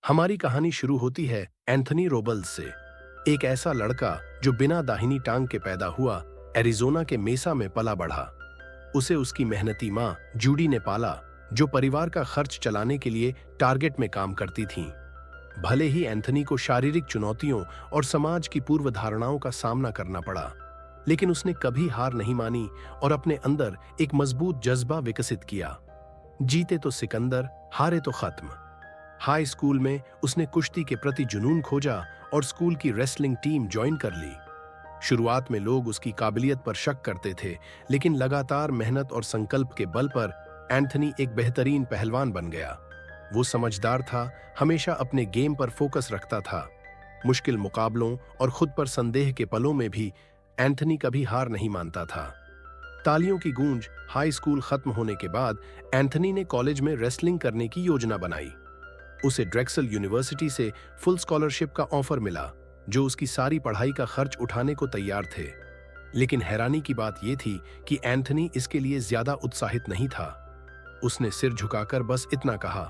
हमारी कहानी शुरू होती है एंथनी रोबल्स से। एक ऐसा लड़का जो बिना दाहिनी टांग के पैदा हुआ, एरिजोना के मेसा में पला बढ़ा। उसे उसकी मेहनती माँ जूडी ने पाला, जो परिवार का खर्च चलाने के लिए टारगेट में काम करती थीं। भले ही एंथनी को शारीरिक चुनौतियों और समाज की पूर्व धारणाओं का सामना करना पड़ा, लेकिन उसने कभी हार नहीं मानी और अपने अंदर एक मजबूत जज्बा विकसित किया। जीते तो सिकंदर, हारे तो खत्म। हाई स्कूल में उसने कुश्ती के प्रति जुनून खोजा और स्कूल की रेसलिंग टीम ज्वाइन कर ली। शुरुआत में लोग उसकी काबिलियत पर शक करते थे, लेकिन लगातार मेहनत और संकल्प के बल पर एंथनी एक बेहतरीन पहलवान बन गया। वो समझदार था, हमेशा अपने गेम पर फोकस रखता था। मुश्किल मुकाबलों और खुद पर संदेह के पलों में भी एंथनी कभी हार नहीं मानता था। तालियों की गूंज। हाई स्कूल खत्म होने के बाद एंथनी ने कॉलेज में रेसलिंग करने की योजना बनाई। उसे ड्रेक्सल यूनिवर्सिटी से फुल स्कॉलरशिप का ऑफर मिला, जो उसकी सारी पढ़ाई का खर्च उठाने को तैयार थे। लेकिन हैरानी की बात यह थी कि एंथनी इसके लिए ज्यादा उत्साहित नहीं था। उसने सिर झुकाकर बस इतना कहा,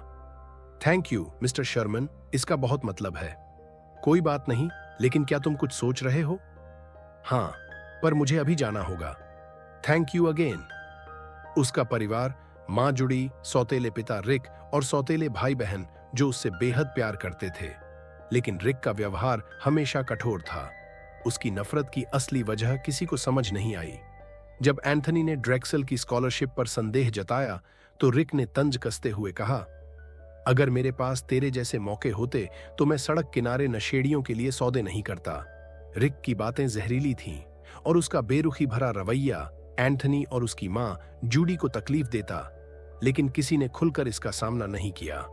थैंक यू मिस्टर शर्मन, इसका बहुत मतलब है। कोई बात नहीं, लेकिन क्या तुम कुछ सोच रहे हो? हाँ, पर मुझे अभी जाना होगा। Thank you again. उसका परिवार, माँ जुड़ी, सौतेले पिता रिक और सौतेले भाई बहन जो उससे बेहद प्यार करते थे। लेकिन रिक का व्यवहार हमेशा कठोर था। उसकी नफरत की असली वजह किसी को समझ नहीं आई। जब एंथनी ने ड्रेक्सल की स्कॉलरशिप पर संदेह जताया, तो रिक ने तंज कसते हुए कहा, अगर मेरे पास तेरे जैसे मौके होते तो मैं सड़क किनारे नशेड़ियों के लिए सौदे नहीं करता। रिक की बातें जहरीली थीं और उसका बेरुखी भरा रवैया एंथनी और उसकी मां जूडी को तकलीफ देता, लेकिन किसी ने खुलकर इसका सामना नहीं किया।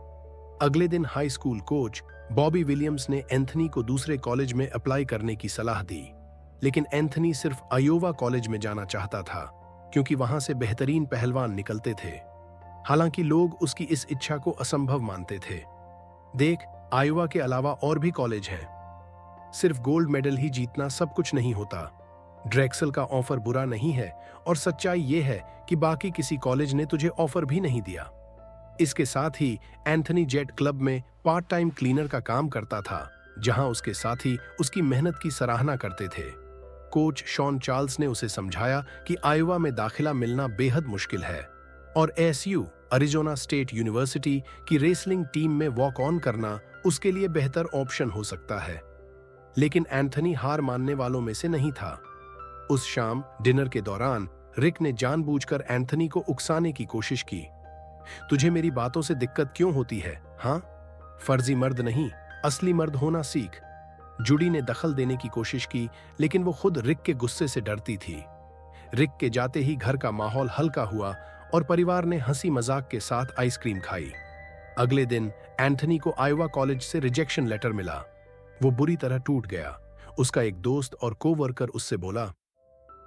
अगले दिन high school coach Bobby Williams ने एंथनी को दूसरे कॉलेज में अप्लाई करने की सलाह दी, लेकिन एंथनी सिर्फ आयोवा कॉलेज में जाना चाहता था, क्योंकि वहां से बेहतरीन पहलवान निकलते थे। हालांकि लोग उसकी इस इच्छा को असंभव मानते थे। देख, आयोवा के अलावा और भी कॉलेज हैं। सिर्फ गोल्ड मेडल ही जीतना सब कुछ नहीं होता। ड्रेक्सल का ऑफर बुरा नहीं है, और सच्चाई यह है कि बाकी किसी कॉलेज ने तुझे ऑफर भी नहीं दिया। इसके साथ ही एंथनी जेट क्लब में पार्ट टाइम क्लीनर का काम करता था, जहां उसके साथी उसकी मेहनत की सराहना करते थे। कोच शॉन चार्ल्स ने उसे समझाया कि आयोवा में दाखिला मिलना बेहद मुश्किल है और एसयू, अरिजोना स्टेट यूनिवर्सिटी की रेसलिंग टीम में वॉक ऑन करना उसके लिए बेहतर ऑप्शन हो सकता है। लेकिन एंथनी हार मानने वालों में से नहीं था। उस शाम डिनर के दौरान रिक ने जानबूझकर एंथनी को उकसाने की कोशिश की। तुझे मेरी बातों से दिक्कत क्यों होती है? हाँ, फर्जी मर्द नहीं, असली मर्द होना सीख। जूडी ने दखल देने की कोशिश की, लेकिन वो खुद रिक के गुस्से से डरती थी। रिक के जाते ही घर का माहौल हल्का हुआ और परिवार ने हंसी मजाक के साथ आइसक्रीम खाई। अगले दिन एंथनी को आयोवा कॉलेज से रिजेक्शन लेटर मिला। वो बुरी तरह टूट गया। उसका एक दोस्त और कोवर्कर उससे बोला,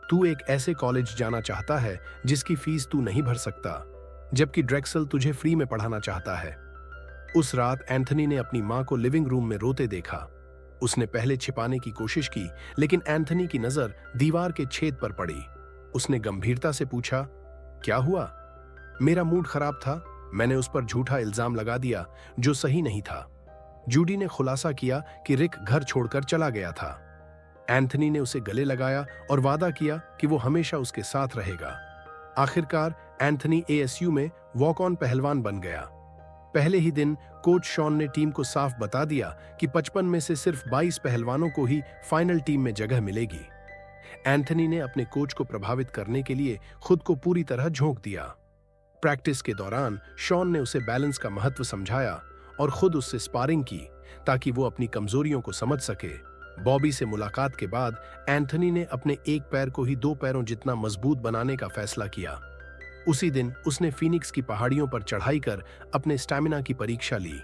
तू एक ऐसे कॉलेज जाना चाहता है जिसकी फीस तू नहीं भर सकता, जबकि ड्रेक्सल तुझे फ्री में पढ़ाना चाहता है। उस रात एंथनी ने अपनी मां को लिविंग रूम में रोते देखा। उसने पहले छिपाने की कोशिश की, लेकिन एंथनी की नजर दीवार के छेद पर पड़ी। उसने गंभीरता से पूछा, क्या हुआ? मेरा मूड खराब था, मैंने उस पर झूठा इल्जाम लगा दिया जो सही नहीं था। जूडी ने खुलासा किया कि रिक घर छोड़कर चला गया था। एंथनी ने उसे गले लगाया और वादा किया कि वो हमेशा उसके साथ रहेगा। आखिरकार एंथनी एएसयू में वॉक ऑन पहलवान बन गया। पहले ही दिन कोच शॉन ने टीम को साफ बता दिया कि 55 में से सिर्फ 22 पहलवानों को ही फाइनल टीम में जगह मिलेगी। एंथनी ने अपने कोच को प्रभावित करने के लिए खुद को पूरी तरह झोंक दिया। प्रैक्टिस के दौरान शॉन ने उसे बैलेंस का महत्व समझाया और खुद उससे स्पारिंग की, ताकि वो अपनी कमजोरियों को समझ सके। बॉबी से मुलाकात के बाद एंथनी ने अपने एक पैर को ही 2 पैरों जितना मजबूत बनाने का फैसला किया। उसी दिन उसने फीनिक्स की पहाड़ियों पर चढ़ाई कर अपने स्टैमिना की परीक्षा ली।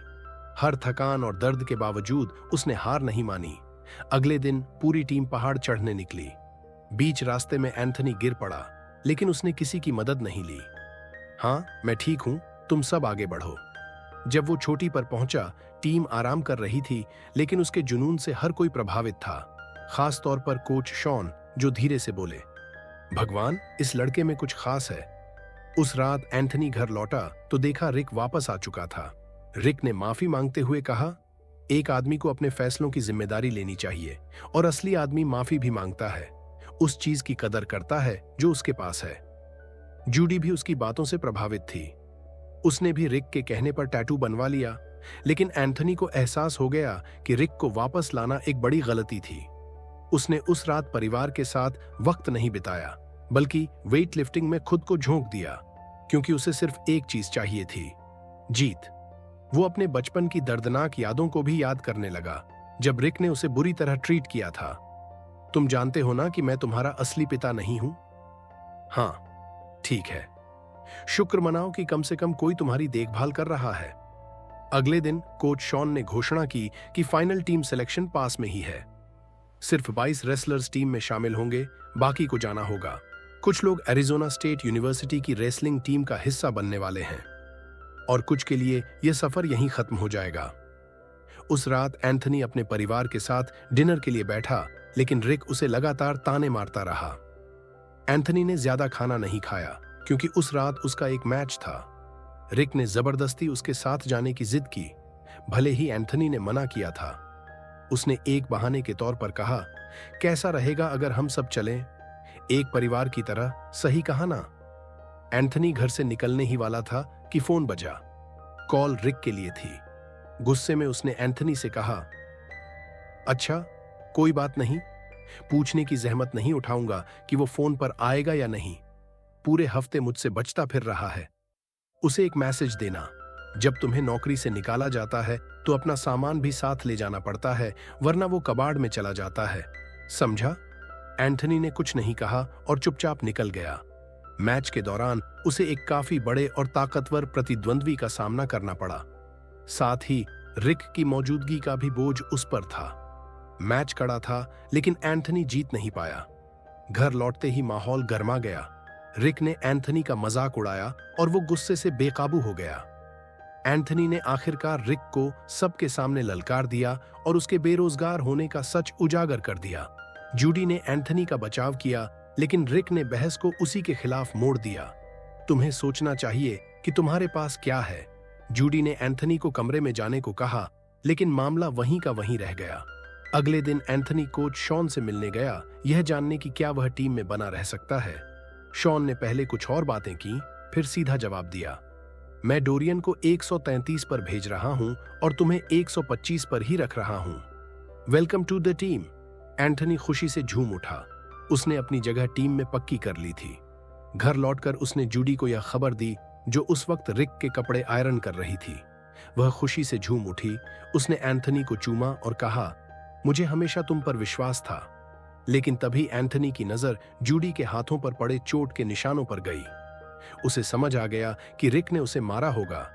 हर थकान और दर्द के बावजूद उसने हार नहीं मानी। अगले दिन पूरी टीम पहाड़ चढ़ने निकली। बीच रास्ते में एंथनी गिर पड़ा, लेकिन उसने किसी की मदद नहीं ली। हाँ, मैं ठीक हूं, तुम सब आगे बढ़ो। जब वो चोटी पर पहुंचा, टीम आराम कर रही थी, लेकिन उसके जुनून से हर कोई प्रभावित था, खास तौर पर कोच शॉन, जो धीरे से बोले, भगवान, इस लड़के में कुछ खास है। उस रात एंथनी घर लौटा तो देखा रिक वापस आ चुका था। रिक ने माफी मांगते हुए कहा, एक आदमी को अपने फैसलों की जिम्मेदारी लेनी चाहिए और असली आदमी माफी भी मांगता है, उस चीज की कदर करता है जो उसके पास है। जूडी भी उसकी बातों से प्रभावित थी। उसने भी रिक के कहने पर टैटू बनवा लिया, लेकिन एंथनी को एहसास हो गया कि रिक को वापस लाना एक बड़ी गलती थी। उसने उस रात परिवार के साथ वक्त नहीं बिताया, बल्कि वेट लिफ्टिंग में खुद को झोंक दिया, क्योंकि उसे सिर्फ एक चीज चाहिए थी, जीत। वो अपने बचपन की दर्दनाक यादों को भी याद करने लगा, जब रिक ने उसे बुरी तरह ट्रीट किया था। तुम जानते हो ना कि मैं तुम्हारा असली पिता नहीं हूं? हाँ, ठीक है। शुक्र मनाओ कि कम से कम कोई तुम्हारी देखभाल कर रहा है। अगले दिन कोच शॉन ने घोषणा की कि फाइनल टीम सिलेक्शन पास में ही है। सिर्फ 22 रेसलर्स टीम में शामिल होंगे, बाकी को जाना होगा। कुछ लोग एरिजोना स्टेट यूनिवर्सिटी की रेसलिंग टीम का हिस्सा बनने वाले हैं और कुछ के लिए यह सफर यहीं खत्म हो जाएगा। उस रात एंथनी अपने परिवार के साथ डिनर के लिए बैठा, लेकिन रिक उसे लगातार ताने मारता रहा। एंथनी ने ज्यादा खाना नहीं खाया क्योंकि उस रात उसका एक मैच था। रिक ने जबरदस्ती उसके साथ जाने की जिद की, भले ही एंथनी ने मना किया था। उसने एक बहाने के तौर पर कहा, कैसा रहेगा अगर हम सब चलें, एक परिवार की तरह, सही कहा ना? एंथनी घर से निकलने ही वाला था कि फोन बजा। कॉल रिक के लिए थी। गुस्से में उसने एंथनी से कहा, अच्छा, कोई बात नहीं, पूछने की जहमत नहीं उठाऊंगा कि वो फोन पर आएगा या नहीं। पूरे हफ्ते मुझसे बचता फिर रहा है। उसे एक मैसेज देना, जब तुम्हें नौकरी से निकाला जाता है तो अपना सामान भी साथ ले जाना पड़ता है, वरना वो कबाड़ में चला जाता है, समझा? एंथनी ने कुछ नहीं कहा और चुपचाप निकल गया। मैच के दौरान उसे एक काफी बड़े और ताकतवर प्रतिद्वंद्वी का सामना करना पड़ा। साथ ही रिक की मौजूदगी का भी बोझ उस पर था। मैच कड़ा था, लेकिन एंथनी जीत नहीं पाया। घर लौटते ही माहौल गर्मा गया। रिक ने एंथनी का मजाक उड़ाया और वो गुस्से से बेकाबू हो गया। एंथनी ने आखिरकार रिक को सबके सामने ललकार दिया और उसके बेरोजगार होने का सच उजागर कर दिया। जूडी ने एंथनी का बचाव किया, लेकिन रिक ने बहस को उसी के खिलाफ मोड़ दिया। तुम्हें सोचना चाहिए कि तुम्हारे पास क्या है। जूडी ने एंथनी को कमरे में जाने को कहा, लेकिन मामला वहीं का वहीं रह गया। अगले दिन एंथनी कोच शॉन से मिलने गया, यह जानने की क्या वह टीम में बना रह सकता है। शॉन ने पहले कुछ और बातें की, फिर सीधा जवाब दिया, मैं डोरियन को 133 पर भेज रहा हूं और तुम्हें 125 पर ही रख रहा हूं। Welcome to the team. Anthony खुशी से झूम उठा। उसने अपनी जगह टीम में पक्की कर ली थी। घर लौटकर उसने जूडी को यह खबर दी, जो उस वक्त रिक के कपड़े आयरन कर रही थी। वह खुशी से झूम उठी। उसने एंथनी को चूमा और कहा, मुझे हमेशा तुम पर विश्वास था। लेकिन तभी एंथनी की नजर जूडी के हाथों पर पड़े चोट के निशानों पर गई। उसे समझ आ गया कि रिक ने उसे मारा होगा।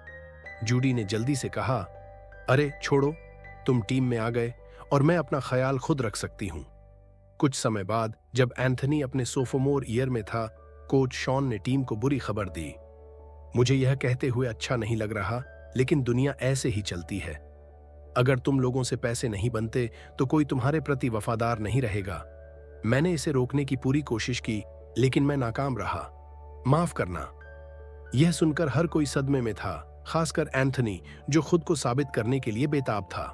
जूडी ने जल्दी से कहा, अरे छोड़ो, तुम टीम में आ गए और मैं अपना ख्याल खुद रख सकती हूं। कुछ समय बाद जब एंथनी अपने सोफोमोर ईयर में था, कोच शॉन ने टीम को बुरी खबर दी। मुझे यह कहते हुए अच्छा नहीं लग रहा, लेकिन दुनिया ऐसे ही चलती है। अगर तुम लोगों से पैसे नहीं बनते तो कोई तुम्हारे प्रति वफादार नहीं रहेगा। मैंने इसे रोकने की पूरी कोशिश की, लेकिन मैं नाकाम रहा। माफ करना। यह सुनकर हर कोई सदमे में था, खासकर एंथनी, जो खुद को साबित करने के लिए बेताब था।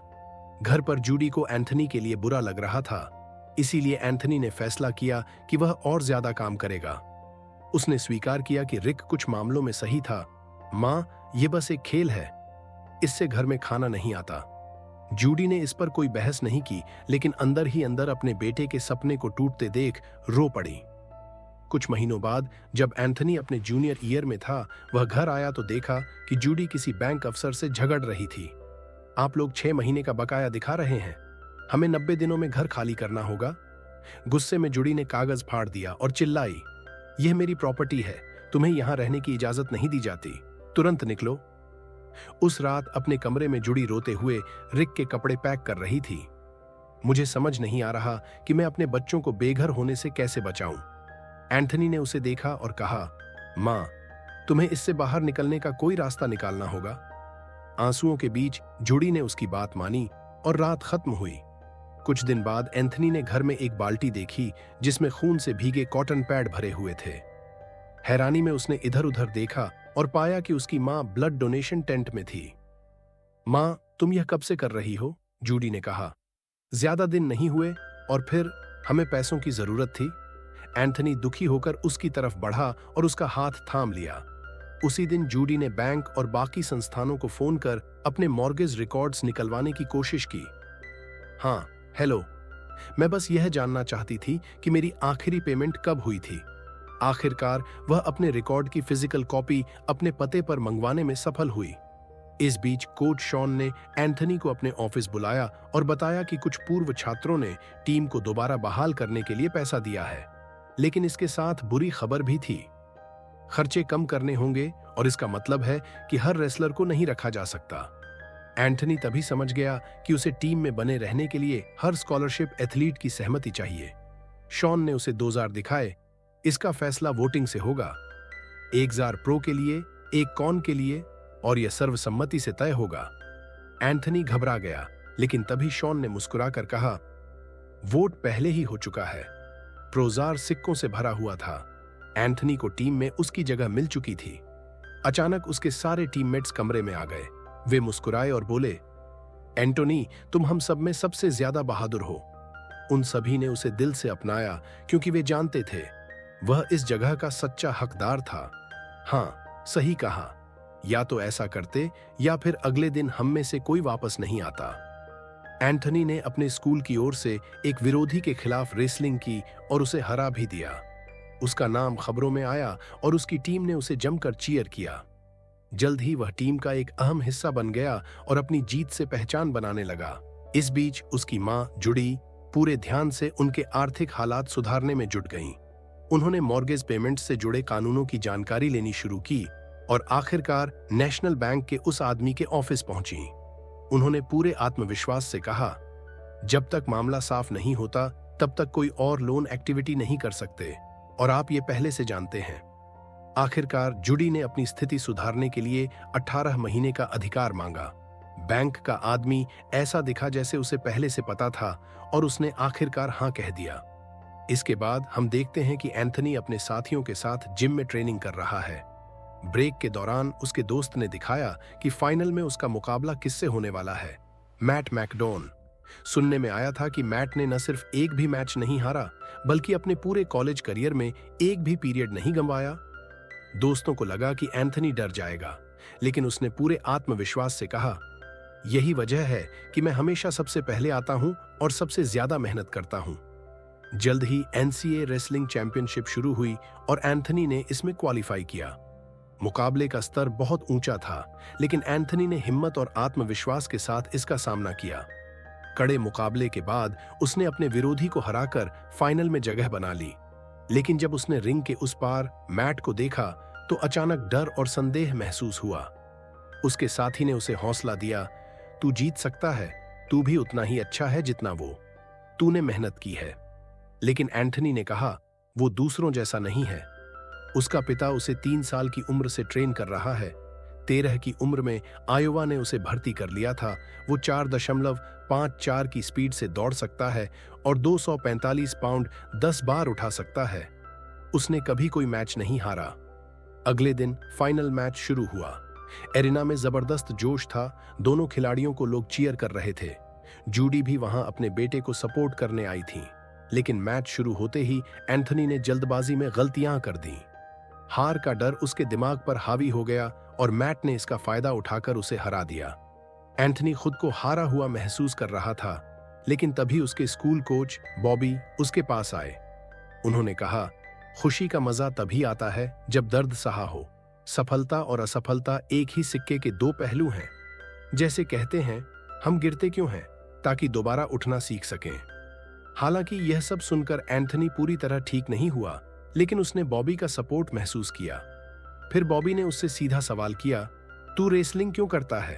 घर पर जूडी को एंथनी के लिए बुरा लग रहा था, इसीलिए एंथनी ने फैसला किया कि वह और ज्यादा काम करेगा। उसने स्वीकार किया कि रिक कुछ मामलों में सही था। मां, यह बस एक खेल है, इससे घर में खाना नहीं आता। जूडी ने इस पर कोई बहस नहीं की, लेकिन अंदर ही अंदर अपने बेटे के सपने को टूटते देख रो पड़ी। कुछ महीनों बाद जब एंथनी अपने जूनियर ईयर में था, वह घर आया तो देखा कि जूडी किसी बैंक अफसर से झगड़ रही थी। आप लोग 6 महीने का बकाया दिखा रहे हैं, हमें 90 दिनों में घर खाली करना होगा। गुस्से में जूडी ने कागज फाड़ दिया और चिल्लाई, यह मेरी प्रॉपर्टी है, तुम्हें यहां रहने की इजाजत नहीं दी जाती, तुरंत निकलो। उस रात अपने कमरे में जुड़ी रोते हुए रिक के कपड़े पैक कर रही थी। मुझे समझ नहीं आ रहा कि मैं अपने बच्चों को बेघर होने से कैसे बचाऊं। एंथनी ने उसे देखा और कहा, मां, तुम्हें इससे बाहर निकलने का कोई रास्ता निकालना होगा। आंसुओं के बीच जूडी ने उसकी बात मानी और रात खत्म हुई। कुछ दिन बाद एंथनी ने घर में एक बाल्टी देखी जिसमें खून से भीगे कॉटन पैड भरे हुए थे। हैरानी में उसने इधर उधर देखा और पाया कि उसकी मां ब्लड डोनेशन टेंट में थी। माँ, तुम यह कब से कर रही हो? जूडी ने कहा। ज्यादा दिन नहीं हुए और फिर हमें पैसों की जरूरत थी। एंथनी दुखी होकर उसकी तरफ बढ़ा और उसका हाथ थाम लिया। उसी दिन जूडी ने बैंक और बाकी संस्थानों को फोन कर अपने मॉर्गेज रिकॉर्ड्स निकलवाने की कोशिश की। हाँ, हेलो, मैं बस यह जानना चाहती थी कि मेरी आखिरी पेमेंट कब हुई थी। आखिरकार वह अपने रिकॉर्ड की फिजिकल कॉपी अपने पते पर मंगवाने में सफल हुई। इस बीच कोच शॉन ने एंथनी को अपने ऑफिस बुलाया और बताया कि कुछ पूर्व छात्रों ने टीम को दोबारा बहाल करने के लिए पैसा दिया है, लेकिन इसके साथ बुरी खबर भी थी। खर्चे कम करने होंगे और इसका मतलब है कि हर रेसलर को नहीं रखा जा सकता। एंथनी तभी समझ गया कि उसे टीम में बने रहने के लिए हर स्कॉलरशिप एथलीट की सहमति चाहिए। शॉन ने उसे 2000 दिखाए। इसका फैसला वोटिंग से होगा। 1000 प्रो के लिए, एक कॉन के लिए, और यह सर्वसम्मति से तय होगा। एंथनी घबरा गया, लेकिन तभी शॉन ने मुस्कुराकर कहा, वोट पहले ही हो चुका है। प्रोजार सिक्कों से भरा हुआ था। एंथनी को टीम में उसकी जगह मिल चुकी थी। अचानक उसके सारे टीममेट्स कमरे में आ गए। वे मुस्कुराए और बोले, एंटोनी, तुम हम सब में सबसे ज्यादा बहादुर हो। उन सभी ने उसे दिल से अपनाया क्योंकि वे जानते थे वह इस जगह का सच्चा हकदार था। हाँ, सही कहा। या तो ऐसा करते या फिर अगले दिन हम में से कोई वापस नहीं आता। एंथनी ने अपने स्कूल की ओर से एक विरोधी के खिलाफ रेसलिंग की और उसे हरा भी दिया। उसका नाम खबरों में आया और उसकी टीम ने उसे जमकर चीयर किया। जल्द ही वह टीम का एक अहम हिस्सा बन गया और अपनी जीत से पहचान बनाने लगा। इस बीच उसकी मां जुडी पूरे ध्यान से उनके आर्थिक हालात सुधारने में जुट गईं। उन्होंने मॉर्गेज पेमेंट से जुड़े कानूनों की जानकारी लेनी शुरू की और आखिरकार नेशनल बैंक के उस आदमी के ऑफिस पहुंची। उन्होंने पूरे आत्मविश्वास से कहा, जब तक मामला साफ नहीं होता तब तक कोई और लोन एक्टिविटी नहीं कर सकते, और आप ये पहले से जानते हैं। आखिरकार जुडी ने अपनी स्थिति सुधारने के लिए 18 महीने का अधिकार मांगा। बैंक का आदमी ऐसा दिखा जैसे उसे पहले से पता था और उसने आखिरकार हां कह दिया। इसके बाद हम देखते हैं कि एंथनी अपने साथियों के साथ जिम में ट्रेनिंग कर रहा है। ब्रेक के दौरान उसके दोस्त ने दिखाया कि फाइनल में उसका मुकाबला किससे होने वाला है, मैट मैकडोन। सुनने में आया था कि मैट ने न सिर्फ एक भी मैच नहीं हारा, बल्कि अपने पूरे कॉलेज करियर में एक भी पीरियड नहीं गंवाया। दोस्तों को लगा कि एंथनी डर जाएगा, लेकिन उसने पूरे आत्मविश्वास से कहा, यही वजह है कि मैं हमेशा सबसे पहले आता हूं और सबसे ज्यादा मेहनत करता हूं। जल्द ही एनसीए रेसलिंग चैंपियनशिप शुरू हुई और एंथनी ने इसमें क्वालिफाई किया। मुकाबले का स्तर बहुत ऊंचा था, लेकिन एंथनी ने हिम्मत और आत्मविश्वास के साथ इसका सामना किया। कड़े मुकाबले के बाद उसने अपने विरोधी को हराकर फाइनल में जगह बना ली, लेकिन जब उसने रिंग के उस पार मैट को देखा तो अचानक डर और संदेह महसूस हुआ। उसके साथी ने उसे हौसला दिया, तू जीत सकता है, तू भी उतना ही अच्छा है जितना वो, तूने मेहनत की है। लेकिन एंथनी ने कहा, वो दूसरों जैसा नहीं है। उसका पिता उसे 3 साल की उम्र से ट्रेन कर रहा है। 13 की उम्र में आयोवा ने उसे भर्ती कर लिया था। वो 4.54 की स्पीड से दौड़ सकता है और 245 पाउंड 10 बार उठा सकता है। उसने कभी कोई मैच नहीं हारा। अगले दिन फाइनल मैच शुरू हुआ। एरिना में जबरदस्त जोश था। दोनों खिलाड़ियों को लोग चीयर कर रहे थे। जूडी भी वहां अपने बेटे को सपोर्ट करने आई थी, लेकिन मैच शुरू होते ही एंथनी ने जल्दबाजी में गलतियां कर दी। हार का डर उसके दिमाग पर हावी हो गया और मैट ने इसका फायदा उठाकर उसे हरा दिया। एंथनी खुद को हारा हुआ महसूस कर रहा था, लेकिन तभी उसके स्कूल कोच बॉबी उसके पास आए। उन्होंने कहा, खुशी का मजा तभी आता है जब दर्द सहा हो। सफलता और असफलता एक ही सिक्के के 2 पहलू हैं। जैसे कहते हैं, हम गिरते क्यों हैं? ताकि दोबारा उठना सीख सकें। हालांकि यह सब सुनकर एंथनी पूरी तरह ठीक नहीं हुआ, लेकिन उसने बॉबी का सपोर्ट महसूस किया। फिर बॉबी ने उससे सीधा सवाल किया, तू रेसलिंग क्यों करता है?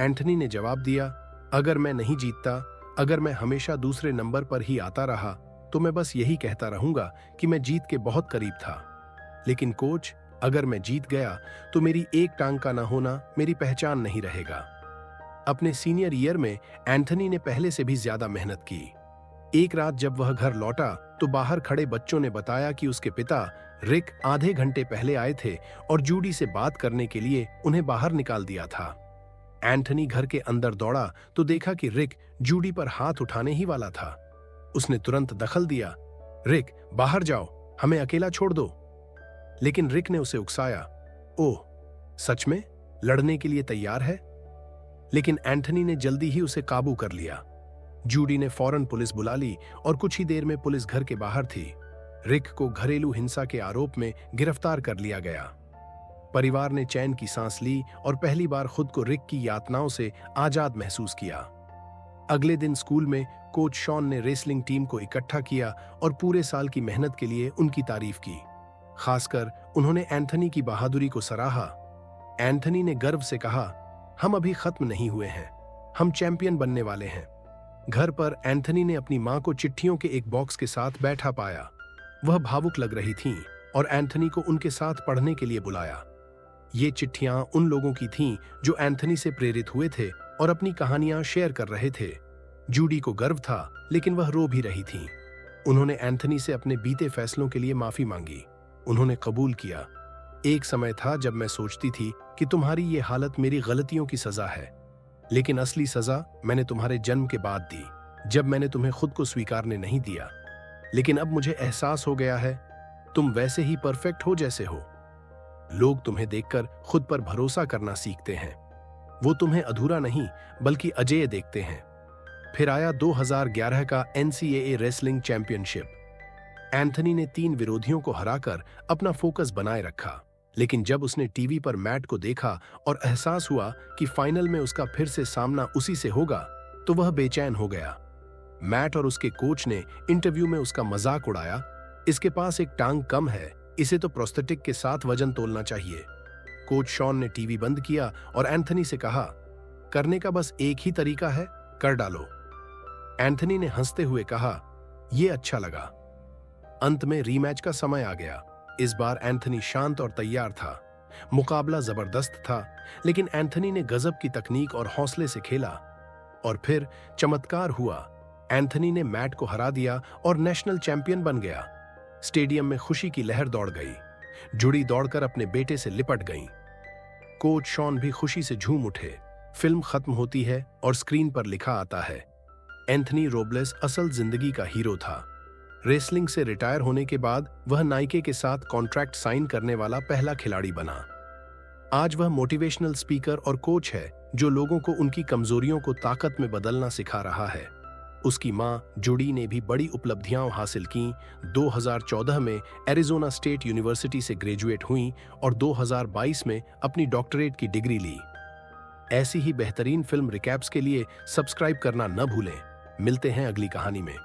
एंथनी ने जवाब दिया, अगर मैं नहीं जीतता, अगर मैं हमेशा दूसरे नंबर पर ही आता रहा, तो मैं बस यही कहता रहूंगा कि मैं जीत के बहुत करीब था। लेकिन कोच, अगर मैं जीत गया तो मेरी एक टांग का ना होना मेरी पहचान नहीं रहेगा। अपने सीनियर ईयर में एंथनी ने पहले से भी ज्यादा मेहनत की। एक रात जब वह घर लौटा तो बाहर खड़े बच्चों ने बताया कि उसके पिता रिक आधे घंटे पहले आए थे और जूडी से बात करने के लिए उन्हें बाहर निकाल दिया था। एंथनी घर के अंदर दौड़ा तो देखा कि रिक जूडी पर हाथ उठाने ही वाला था। उसने तुरंत दखल दिया। रिक, बाहर जाओ, हमें अकेला छोड़ दो। लेकिन रिक ने उसे उकसाया। ओह, सच में लड़ने के लिए तैयार है? लेकिन एंथनी ने जल्दी ही उसे काबू कर लिया। जूडी ने फौरन पुलिस बुला ली और कुछ ही देर में पुलिस घर के बाहर थी। रिक को घरेलू हिंसा के आरोप में गिरफ्तार कर लिया गया। परिवार ने चैन की सांस ली और पहली बार खुद को रिक की यातनाओं से आजाद महसूस किया। अगले दिन स्कूल में कोच शॉन ने रेसलिंग टीम को इकट्ठा किया और पूरे साल की मेहनत के लिए उनकी तारीफ की। खासकर उन्होंने एंथनी की बहादुरी को सराहा। एंथनी ने गर्व से कहा, हम अभी खत्म नहीं हुए हैं, हम चैंपियन बनने वाले हैं। घर पर एंथनी ने अपनी मां को चिट्ठियों के एक बॉक्स के साथ बैठा पाया। वह भावुक लग रही थीं और एंथनी को उनके साथ पढ़ने के लिए बुलाया। ये चिट्ठियां उन लोगों की थीं जो एंथनी से प्रेरित हुए थे और अपनी कहानियां शेयर कर रहे थे। जूडी को गर्व था, लेकिन वह रो भी रही थी। उन्होंने एंथनी से अपने बीते फैसलों के लिए माफी मांगी। उन्होंने कबूल किया, एक समय था जब मैं सोचती थी कि तुम्हारी ये हालत मेरी गलतियों की सजा है, लेकिन असली सजा मैंने तुम्हारे जन्म के बाद दी, जब मैंने तुम्हें खुद को स्वीकारने नहीं दिया। लेकिन अब मुझे एहसास हो गया है, तुम वैसे ही परफेक्ट हो जैसे हो। लोग तुम्हें देखकर खुद पर भरोसा करना सीखते हैं। वो तुम्हें अधूरा नहीं बल्कि अजेय देखते हैं। फिर आया 2011 का NCAA रेसलिंग चैंपियनशिप। एंथनी ने 3 विरोधियों को हराकर अपना फोकस बनाए रखा, लेकिन जब उसने टीवी पर मैट को देखा और एहसास हुआ कि फाइनल में उसका फिर से सामना उसी से होगा, तो वह बेचैन हो गया। मैट और उसके कोच ने इंटरव्यू में उसका मजाक उड़ाया, इसके पास एक टांग कम है, इसे तो प्रोस्थेटिक के साथ वजन तोलना चाहिए। कोच शॉन ने टीवी बंद किया और एंथनी से कहा, करने का बस एक ही तरीका है, कर डालो। एंथनी ने हंसते हुए कहा, यह अच्छा लगा। अंत में रीमैच का समय आ गया। इस बार एंथनी शांत और तैयार था। मुकाबला जबरदस्त था, लेकिन एंथनी ने गजब की तकनीक और हौसले से खेला। और फिर चमत्कार हुआ। एंथनी ने मैट को हरा दिया और नेशनल चैंपियन बन गया। स्टेडियम में खुशी की लहर दौड़ गई। जुड़ी दौड़कर अपने बेटे से लिपट गई। कोच शॉन भी खुशी से झूम उठे। फिल्म खत्म होती है और स्क्रीन पर लिखा आता है, एंथनी रोबलेस असल जिंदगी का हीरो था। रेसलिंग से रिटायर होने के बाद वह नाइके के साथ कॉन्ट्रैक्ट साइन करने वाला पहला खिलाड़ी बना। आज वह मोटिवेशनल स्पीकर और कोच है जो लोगों को उनकी कमजोरियों को ताकत में बदलना सिखा रहा है। उसकी मां जूडी ने भी बड़ी उपलब्धियां हासिल की। 2014 में एरिजोना स्टेट यूनिवर्सिटी से ग्रेजुएट हुई और 2022 में अपनी डॉक्टरेट की डिग्री ली। ऐसी ही बेहतरीन फिल्म रिकैप्स के लिए सब्सक्राइब करना न भूलें। मिलते हैं अगली कहानी में।